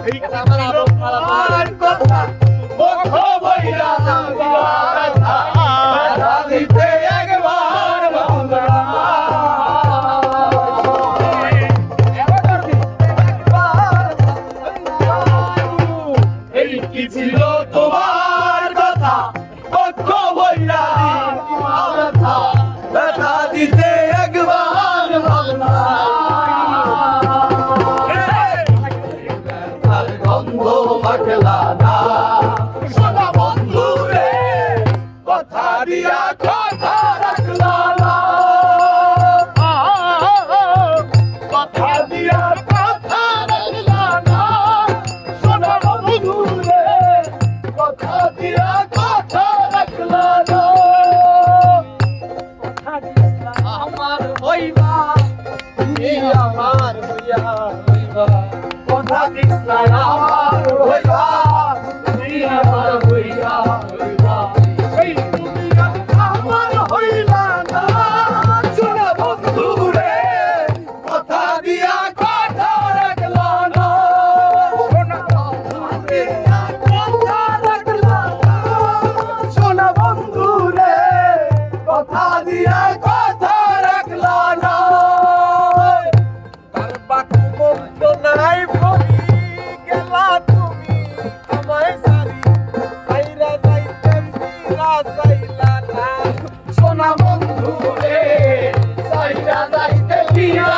এই আমার কথা মুখ বইরা ব্যথা দিতে একবার ভাবনা এই কি ছিল তোমার কথা মুখ বইরা ব্যথা দিতে একবার ভাবনা বন্ধু মাখলা না সোনা বন্ধু রে কথা দিয়া কথা রাখলা না কথা দিয়া কথা রাখলা না সোনা বন্ধু রে কথা দিয়া কথা রাখলা না আমার হইবা তুমি আমার হইয়া হইবা কথা কৃষ্ণ আমার হইবা তুমি আমার হইয়া হইবা এই তুমি আমার হইলা না সোনা বন্ধু রে কথা দিয়া কথা রাখলা না সোনা বন্ধু রে কথা রাখলা না সোনা বন্ধু রে কথা দিয়া কথা রাখলা না তার বাকু বন্ধু নাই সোনা বন্ধু রে সাইরা যাইতে দিয়া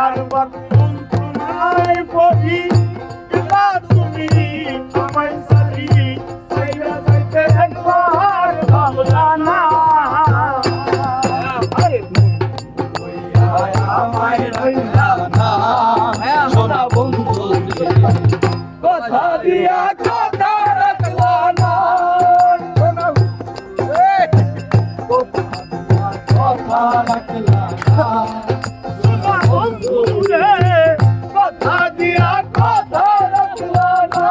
আর বন্ধু নাই পড়ি গেলা তুমি আমায় সারি সাইরা যাইতে একবার ভাবলা না আরে আমায় রইলা না সোনা বন্ধু রে কথা দিয়া কথা রাখলা না কথা রাখলা না সোনা বন্ধু রে কথা দিয়া কথা রাখলা না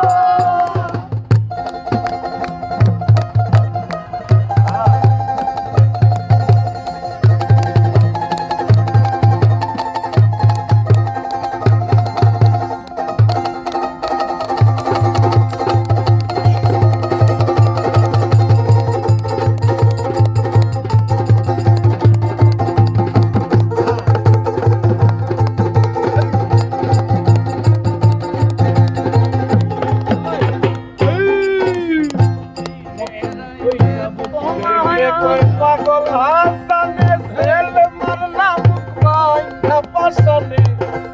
পাগল হাসানে সেল মারলাম কয়টা পাশানে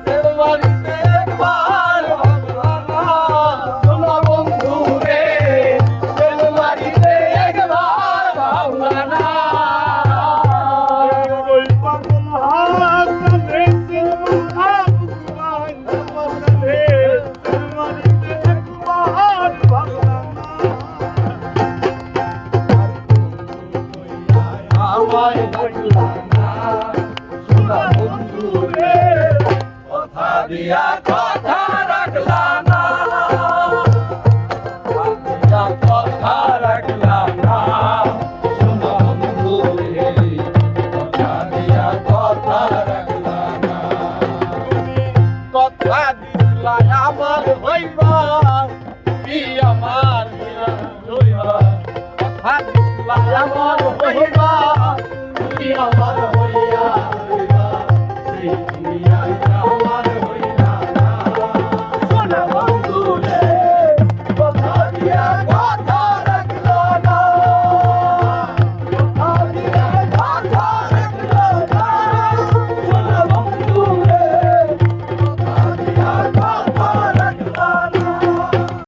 সেল মারিতে একবার ভাবলা না সোনা বন্ধু রে সেল মারিতে একবার ভাবলা না ওই পাগল হাসানে সেল মারলাম কয়টা পাশানে সেল মারিতে একবার ভাবলা না আমায় রাখলা না সোনা বন্ধু রে কথা দিয়া কথা রাখলা না কথা রাখলা না সোনা বন্ধু রে কথা দিয়া কথা রাখলা না তুমি কথা দিলা আমার হইবা তুমি আমার হইবা কথা দিলা আমার হইবা তুমি আমার হইয়া হইবা